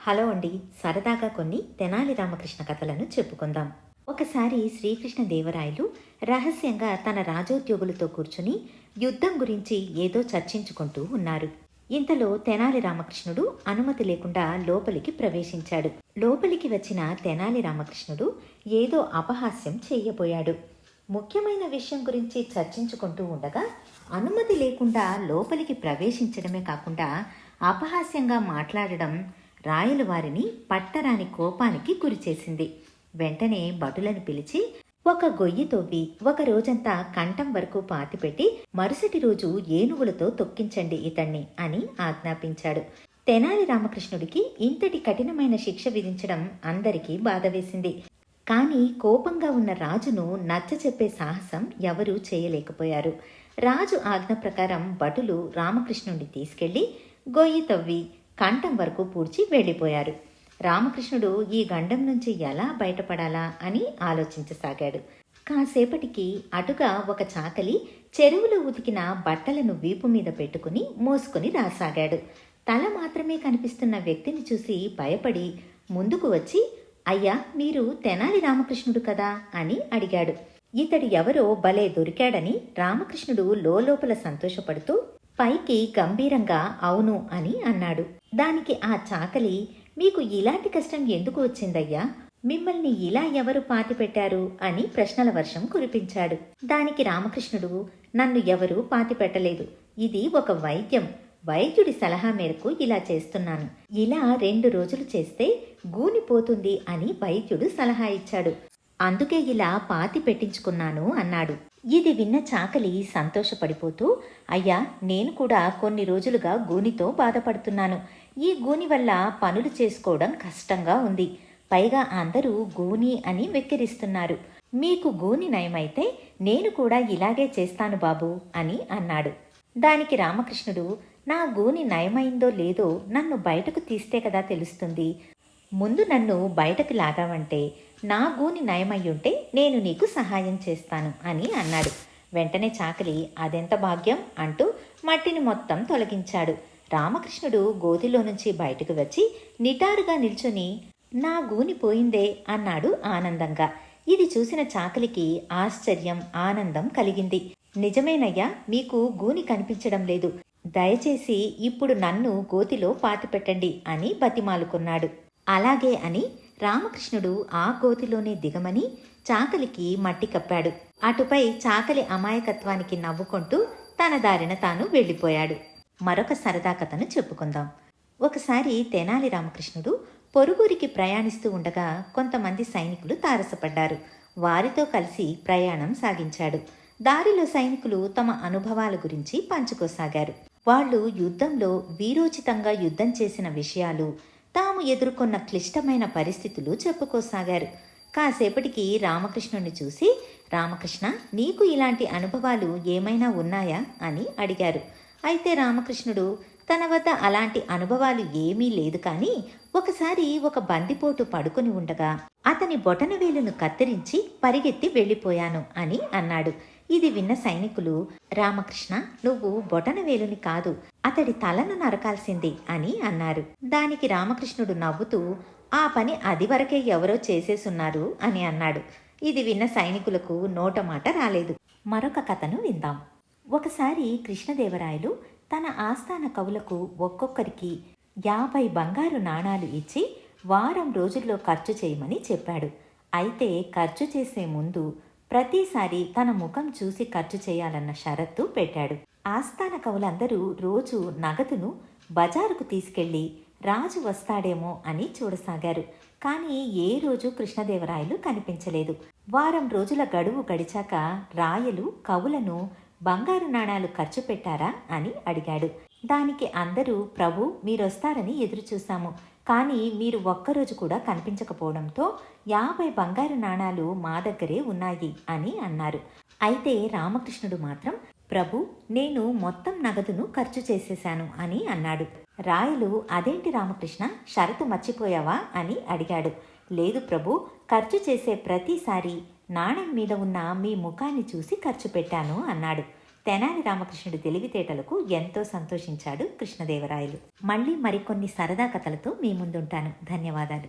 Hello అండి. సరదాగా కొన్ని తెనాలి రామకృష్ణ కథలను చెప్పుకుందాం. ఒకసారి శ్రీకృష్ణదేవరాయలు రహస్యంగా తన రాజోద్యోగులతో కూర్చుని యుద్ధం గురించి ఏదో చర్చించుకుంటూ ఉన్నారు. ఇంతలో తెనాలి రామకృష్ణుడు అనుమతి లేకుండా లోపలికి ప్రవేశించాడు. లోపలికి వచ్చిన తెనాలి రామకృష్ణుడు ఏదో అపహాస్యం చేయబోయాడు. ముఖ్యమైన విషయం గురించి చర్చించుకుంటూ ఉండగా అనుమతి లేకుండా లోపలికి ప్రవేశించడమే కాకుండా అపహాస్యంగా మాట్లాడడం రాయలు వారిని పట్టరాని కోపానికి గురిచేసింది. వెంటనే భటులను పిలిచి ఒక గొయ్యి తవ్వి ఒక రోజంతా కంఠం వరకు పాతిపెట్టి మరుసటి రోజు ఏనుగులతో తొక్కించండి ఇతన్ని అని ఆజ్ఞాపించాడు. తెనాలి రామకృష్ణుడికి ఇంతటి కఠినమైన శిక్ష విధించడం అందరికీ బాధ వేసింది. కానీ కోపంగా ఉన్న రాజును నచ్చచెప్పే సాహసం ఎవరూ చేయలేకపోయారు. రాజు ఆజ్ఞ ప్రకారం భటులు రామకృష్ణుడిని తీసుకెళ్లి గొయ్యి తవ్వి కంఠం వరకు పూడ్చి వెళ్ళిపోయారు. రామకృష్ణుడు ఈ గండం నుంచి ఎలా బయటపడాలా అని ఆలోచించసాగాడు. కాసేపటికి అటుగా ఒక చాకలి చెరువులో ఉతికిన బట్టలను వీపు మీద పెట్టుకుని మోసుకుని రాసాగాడు. తల మాత్రమే కనిపిస్తున్న వ్యక్తిని చూసి భయపడి ముందుకు వచ్చి, అయ్యా, మీరు తెనాలి రామకృష్ణుడు కదా అని అడిగాడు. ఇతడు ఎవరో భలే దొరికాడని రామకృష్ణుడు లోపల సంతోషపడుతూ పైకి గంభీరంగా అవును అని అన్నాడు. దానికి ఆ చాకలి, మీకు ఇలాంటి కష్టం ఎందుకు వచ్చిందయ్యా? మిమ్మల్ని ఇలా ఎవరు పాతిపెట్టారు అని ప్రశ్నల వర్షం కురిపించాడు. దానికి రామకృష్ణుడు, నన్ను ఎవరూ పాతిపెట్టలేదు. ఇది ఒక వైద్యం. వైద్యుడి సలహా మేరకు ఇలా చేస్తున్నాను. ఇలా 2 రోజులు చేస్తే గూని పోతుంది అని వైద్యుడు సలహా ఇచ్చాడు. అందుకే ఇలా పాతి పెట్టించుకున్నాను అన్నాడు. ఇది విన్న చాకలి సంతోషపడిపోతూ, అయ్యా, నేను కూడా కొన్ని రోజులుగా గూనితో బాధపడుతున్నాను. ఈ గూని వల్ల పనులు చేసుకోవడం కష్టంగా ఉంది. పైగా అందరూ గూని అని వెక్కిరిస్తున్నారు. మీకు గూని నయమైతే నేను కూడా ఇలాగే చేస్తాను బాబు అని అన్నాడు. దానికి రామకృష్ణుడు, నా గూని నయమైందో లేదో నన్ను బయటకు తీస్తే కదా తెలుస్తుంది. ముందు నన్ను బయటకు లాగావంటే నా గూని నయమయ్యుంటే నేను నీకు సహాయం చేస్తాను అని అన్నాడు. వెంటనే చాకలి అదెంత భాగ్యం అంటూ మట్టిని మొత్తం తొలగించాడు. రామకృష్ణుడు గోతిలో నుంచి బయటకు వచ్చి నిటారుగా నిల్చుని నా గూని పోయిందే అన్నాడు ఆనందంగా. ఇది చూసిన చాకలికి ఆశ్చర్యం, ఆనందం కలిగింది. నిజమేనయ్యా, మీకు గూని కనిపించడం లేదు. దయచేసి ఇప్పుడు నన్ను గోతిలో పాతిపెట్టండి అని బతిమాలుకున్నాడు. అలాగే అని రామకృష్ణుడు ఆ గోతిలోనే దిగమని చాకలికి మట్టి కప్పాడు. అటుపై చాకలి అమాయకత్వానికి నవ్వుకుంటూ తన దారిన తాను వెళ్ళిపోయాడు. మరొక సరదా కథను చెప్పుకుందాం. ఒకసారి తెనాలి రామకృష్ణుడు పొరుగురికి ప్రయాణిస్తూ ఉండగా కొంతమంది సైనికులు తారసపడ్డారు. వారితో కలిసి ప్రయాణం సాగించాడు. దారిలో సైనికులు తమ అనుభవాల గురించి పంచుకోసాగారు. వాళ్ళు యుద్ధంలో వీరోచితంగా యుద్ధం చేసిన విషయాలు, తాము ఎదుర్కొన్న క్లిష్టమైన పరిస్థితులు చెప్పుకోసాగారు. కాసేపటికి రామకృష్ణుని చూసి, రామకృష్ణ, నీకు ఇలాంటి అనుభవాలు ఏమైనా ఉన్నాయా అని అడిగారు. అయితే రామకృష్ణుడు, తన వద్ద అలాంటి అనుభవాలు ఏమీ లేదు, కానీ ఒకసారి ఒక బందిపోటు పడుకుని ఉండగా అతని బొటనవేలును కత్తిరించి పరిగెత్తి వెళ్ళిపోయాను అని అన్నాడు. ఇది విన్న సైనికులు, రామకృష్ణ, నువ్వు బొటనవేలుని కాదు, అతడి తలను నరకాల్సింది అని అన్నారు. దానికి రామకృష్ణుడు నవ్వుతూ, ఆ పని అది వరకే ఎవరో చేసేసున్నారు అని అన్నాడు. ఇది విన్న సైనికులకు నోటమాట రాలేదు. మరొక కథను విందాం. ఒకసారి కృష్ణదేవరాయలు తన ఆస్థాన కవులకు ఒక్కొక్కరికి 50 బంగారు నాణాలు ఇచ్చి వారం రోజుల్లో ఖర్చు చేయమని చెప్పాడు. అయితే ఖర్చు చేసే ముందు ప్రతిసారి తన ముఖం చూసి ఖర్చు చేయాలన్న షరత్తు పెట్టాడు. ఆస్థాన కవులందరూ రోజు నగదును బజారుకు తీసుకెళ్లి రాజు వస్తాడేమో అని చూడసాగారు. కానీ ఏ రోజు కృష్ణదేవరాయలు కనిపించలేదు. వారం రోజుల గడువు గడిచాక రాయలు కవులను బంగారు నాణాలు ఖర్చు పెట్టారా అని అడిగాడు. దానికి అందరూ, ప్రభు, మీరొస్తారని ఎదురుచూశాము, కానీ మీరు ఒక్కరోజు కూడా కనిపించకపోవడంతో 50 బంగారు నాణాలు మా దగ్గరే ఉన్నాయి అని అన్నారు. అయితే రామకృష్ణుడు మాత్రం, ప్రభు, నేను మొత్తం నగదును ఖర్చు చేసేశాను అని అన్నాడు. రాయలు, అదేంటి రామకృష్ణ, షరతు మర్చిపోయావా అని అడిగాడు. లేదు ప్రభు, ఖర్చు చేసే ప్రతిసారి నాణెం మీద ఉన్న మీ ముఖాన్ని చూసి ఖర్చు పెట్టాను అన్నాడు. తెనాలి రామకృష్ణుడి తెలివితేటలకు ఎంతో సంతోషించాడు కృష్ణదేవరాయలు. మళ్ళీ మరికొన్ని సరదా కథలతో మీ ముందుంటాను. ధన్యవాదాలు.